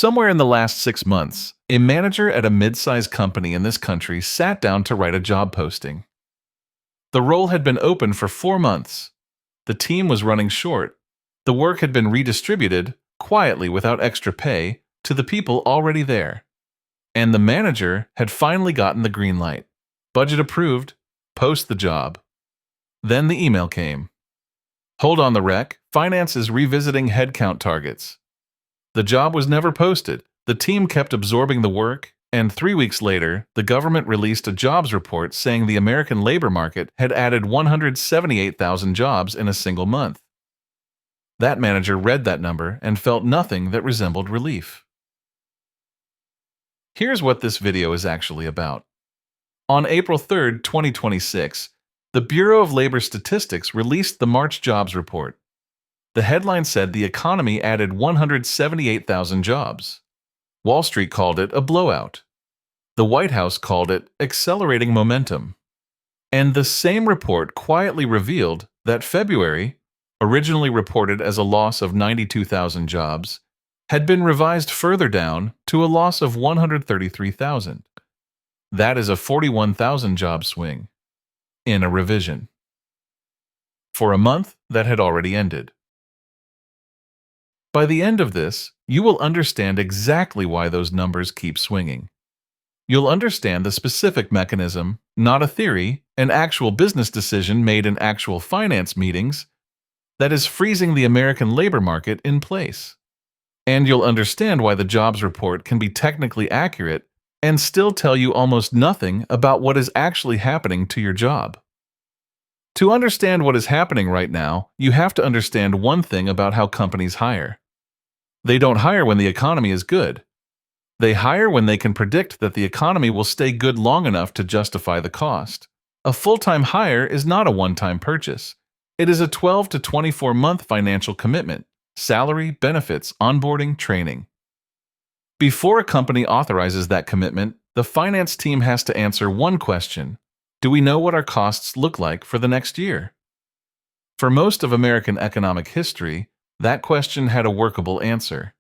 Somewhere in the last 6 months, a manager at a mid-sized company in this country sat down to write a job posting. The role had been open for 4 months. The team was running short. The work had been redistributed, quietly without extra pay, to the people already there. And the manager had finally gotten the green light. Budget approved. Post the job. Then the email came. Hold on the rec, finance is revisiting headcount targets. The job was never posted. The team kept absorbing the work, and 3 weeks later, the government released a jobs report saying the American labor market had added 178,000 jobs in a single month. That manager read that number and felt nothing that resembled relief. Here's what this video is actually about. On April 3, 2026, the Bureau of Labor Statistics released the March jobs report. The headline said the economy added 178,000 jobs. Wall Street called it a blowout. The White House called it accelerating momentum. And the same report quietly revealed that February, originally reported as a loss of 92,000 jobs, had been revised further down to a loss of 133,000. That is a 41,000 job swing in a revision for a month that had already ended. By the end of this, you will understand exactly why those numbers keep swinging. You'll understand the specific mechanism, not a theory, an actual business decision made in actual finance meetings, that is freezing the American labor market in place. And you'll understand why the jobs report can be technically accurate and still tell you almost nothing about what is actually happening to your job. To understand what is happening right now, you have to understand one thing about how companies hire. They don't hire when the economy is good. They hire when they can predict that the economy will stay good long enough to justify the cost. A full-time hire is not a one-time purchase. It is a 12 to 24-month financial commitment, salary, benefits, onboarding, training. Before a company authorizes that commitment, the finance team has to answer one question. Do we know what our costs look like for the next year? For most of American economic history, that question had a workable answer.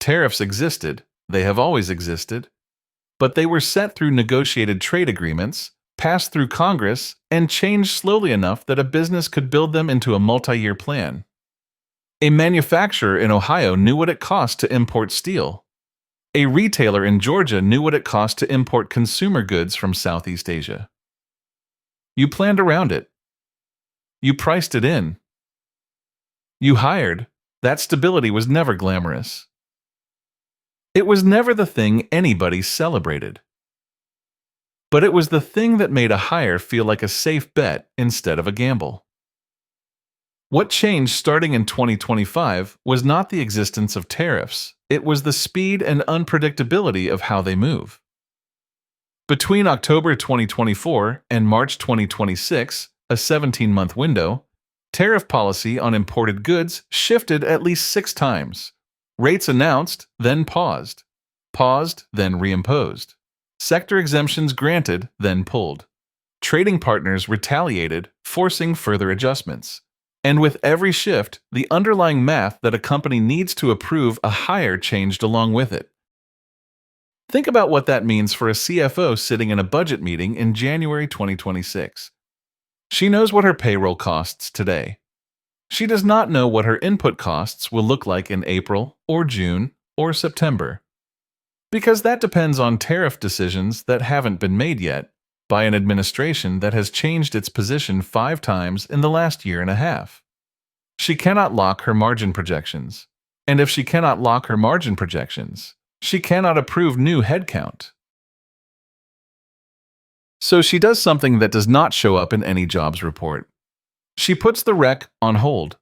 Tariffs existed, they have always existed, but they were set through negotiated trade agreements, passed through Congress, and changed slowly enough that a business could build them into a multi-year plan. A manufacturer in Ohio knew what it cost to import steel. A retailer in Georgia knew what it cost to import consumer goods from Southeast Asia. You planned around it. You priced it in. You hired. That stability was never glamorous. It was never the thing anybody celebrated. But it was the thing that made a hire feel like a safe bet instead of a gamble. What changed starting in 2025 was not the existence of tariffs, it was the speed and unpredictability of how they move. Between October 2024 and March 2026, a 17-month window, tariff policy on imported goods shifted at least 6 times. Rates announced, then paused, then reimposed. Sector exemptions granted, then pulled. Trading partners retaliated, forcing further adjustments. And with every shift, the underlying math that a company needs to approve a hire changed along with it. Think about what that means for a CFO sitting in a budget meeting in January 2026. She knows what her payroll costs today. She does not know what her input costs will look like in April or June or September. Because that depends on tariff decisions that haven't been made yet by an administration that has changed its position 5 times in the last year and a half. She cannot lock her margin projections. And if she cannot lock her margin projections, she cannot approve new headcount. So she does something that does not show up in any jobs report. She puts the rec on hold.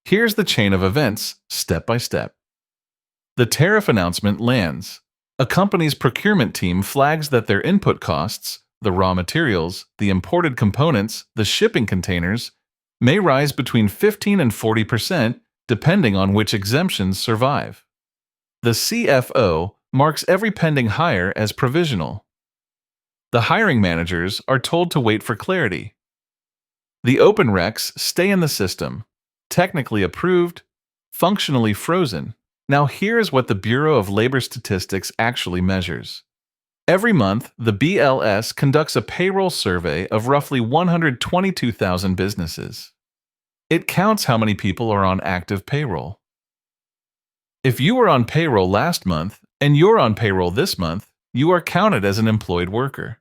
Here's the chain of events, step by step. The tariff announcement lands. A company's procurement team flags that their input costs, the raw materials, the imported components, the shipping containers, may rise between 15 and 40% depending on which exemptions survive. The CFO marks every pending hire as provisional. The hiring managers are told to wait for clarity. The open recs stay in the system, technically approved, functionally frozen. Now here's what the Bureau of Labor Statistics actually measures. Every month, the BLS conducts a payroll survey of roughly 122,000 businesses. It counts how many people are on active payroll. If you were on payroll last month and you're on payroll this month, you are counted as an employed worker.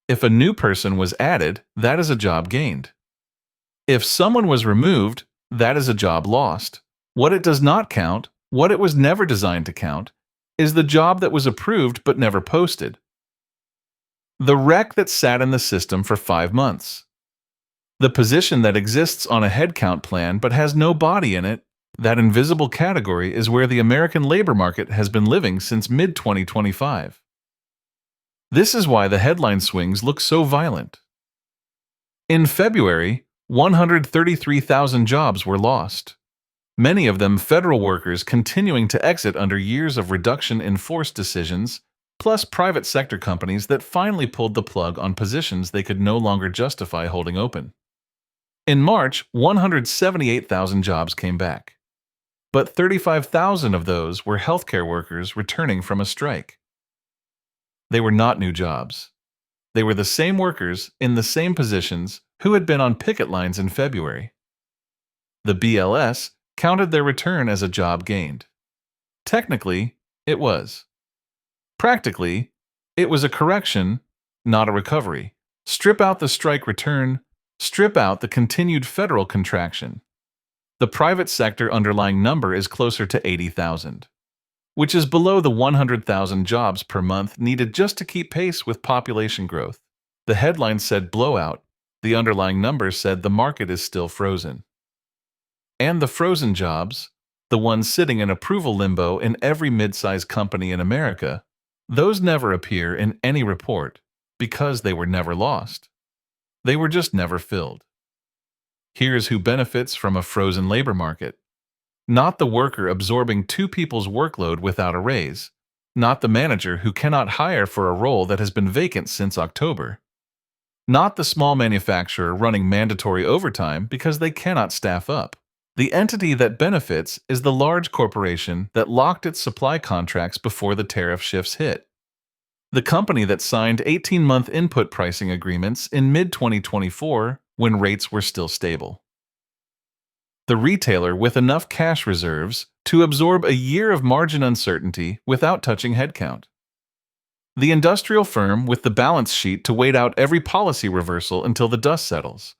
If a new person was added, that is a job gained. If someone was removed, that is a job lost. What it does not count, what it was never designed to count, is the job that was approved but never posted. The rec that sat in the system for 5 months. The position that exists on a headcount plan but has no body in it, that invisible category is where the American labor market has been living since mid-2025. This is why the headline swings look so violent. In February, 133,000 jobs were lost. Many of them federal workers continuing to exit under years of reduction in force decisions, plus private sector companies that finally pulled the plug on positions they could no longer justify holding open. In March, 178,000 jobs came back. But 35,000 of those were healthcare workers returning from a strike. They were not new jobs. They were the same workers in the same positions who had been on picket lines in February. The BLS counted their return as a job gained. Technically, it was. Practically, it was a correction, not a recovery. Strip out the strike return, strip out the continued federal contraction. The private sector underlying number is closer to 80,000, which is below the 100,000 jobs per month needed just to keep pace with population growth. The headline said blowout. The underlying number said the market is still frozen. And the frozen jobs, the ones sitting in approval limbo in every mid-sized company in America, those never appear in any report because they were never lost. They were just never filled. Here's who benefits from a frozen labor market. Not the worker absorbing 2 people's workload without a raise. Not the manager who cannot hire for a role that has been vacant since October. Not the small manufacturer running mandatory overtime because they cannot staff up. The entity that benefits is the large corporation that locked its supply contracts before the tariff shifts hit. The company that signed 18-month input pricing agreements in mid-2024 when rates were still stable. The retailer with enough cash reserves to absorb a year of margin uncertainty without touching headcount. The industrial firm with the balance sheet to wait out every policy reversal until the dust settles,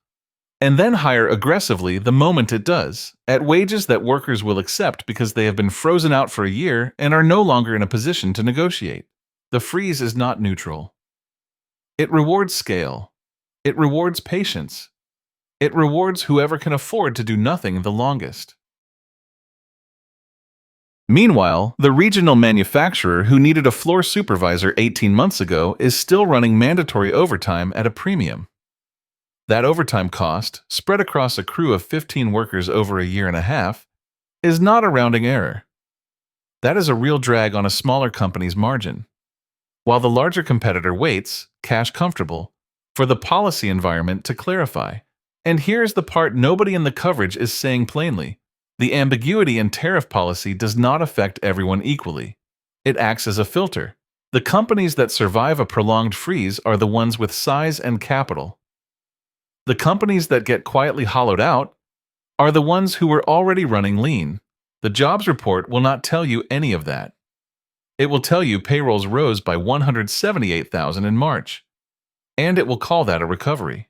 and then hire aggressively the moment it does, at wages that workers will accept because they have been frozen out for a year and are no longer in a position to negotiate. The freeze is not neutral. It rewards scale. It rewards patience. It rewards whoever can afford to do nothing the longest. Meanwhile, the regional manufacturer who needed a floor supervisor 18 months ago is still running mandatory overtime at a premium. That overtime cost, spread across a crew of 15 workers over a year and a half, is not a rounding error. That is a real drag on a smaller company's margin. While the larger competitor waits, cash comfortable, for the policy environment to clarify. And here's the part nobody in the coverage is saying plainly. The ambiguity in tariff policy does not affect everyone equally. It acts as a filter. The companies that survive a prolonged freeze are the ones with size and capital. The companies that get quietly hollowed out are the ones who were already running lean. The jobs report will not tell you any of that. It will tell you payrolls rose by 178,000 in March, and it will call that a recovery.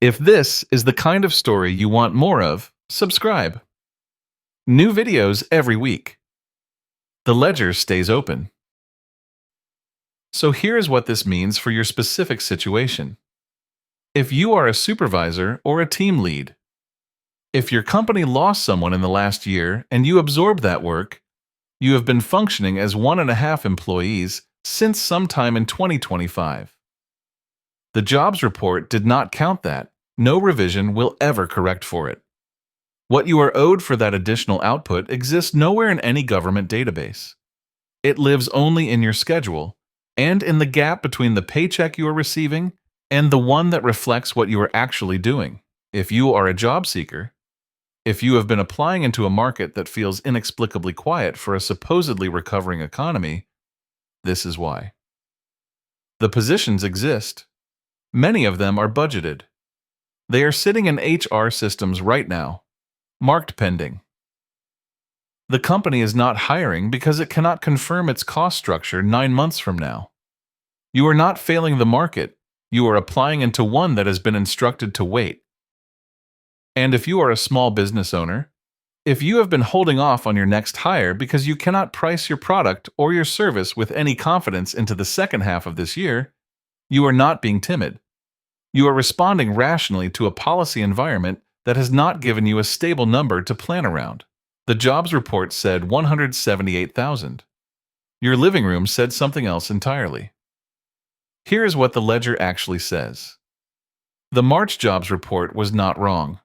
If this is the kind of story you want more of, subscribe. New videos every week. The ledger stays open. So here's what this means for your specific situation. If you are a supervisor or a team lead, if your company lost someone in the last year and you absorbed that work, you have been functioning as 1.5 employees since sometime in 2025. The jobs report did not count that. No revision will ever correct for it. What you are owed for that additional output exists nowhere in any government database. It lives only in your schedule and in the gap between the paycheck you are receiving and the one that reflects what you are actually doing. If you are a job seeker, If you have been applying into a market that feels inexplicably quiet for a supposedly recovering economy, this is why. The positions exist. Many of them are budgeted. They are sitting in HR systems right now, marked pending. The company is not hiring because it cannot confirm its cost structure 9 months from now. You are not failing the market. You are applying into one that has been instructed to wait. And if you are a small business owner, if you have been holding off on your next hire because you cannot price your product or your service with any confidence into the second half of this year, you are not being timid. You are responding rationally to a policy environment that has not given you a stable number to plan around. The jobs report said 178,000. Your living room said something else entirely. Here is what the ledger actually says. The March jobs report was not wrong.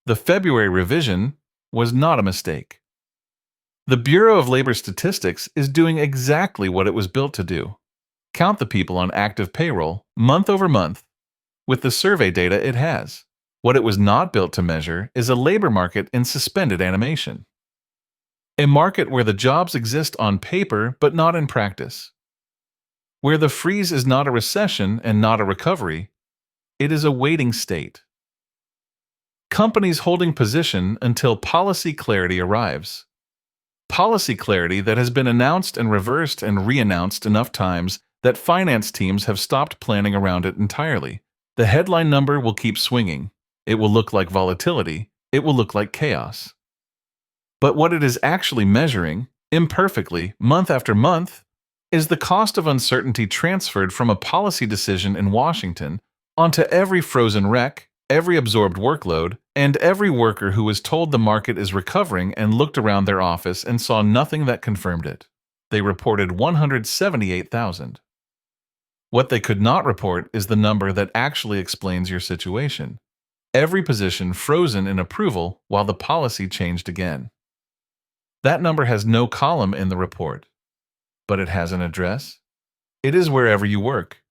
The February revision was not a mistake. The Bureau of Labor Statistics is doing exactly what it was built to do. Count the people on active payroll, month over month, with the survey data it has. What it was not built to measure is a labor market in suspended animation. A market where the jobs exist on paper but not in practice. Where the freeze is not a recession and not a recovery, it is a waiting state. Companies holding position until policy clarity arrives. Policy clarity that has been announced and reversed and re-announced enough times that finance teams have stopped planning around it entirely. The headline number will keep swinging. It will look like volatility. It will look like chaos. But what it is actually measuring, imperfectly, month after month, is the cost of uncertainty transferred from a policy decision in Washington onto every Frozen Req, every absorbed workload, and every worker who was told the market is recovering and looked around their office and saw nothing that confirmed it. They reported 178,000. What they could not report is the number that actually explains your situation. Every position frozen in approval while the policy changed again. That number has no column in the report, but it has an address. It is wherever you work.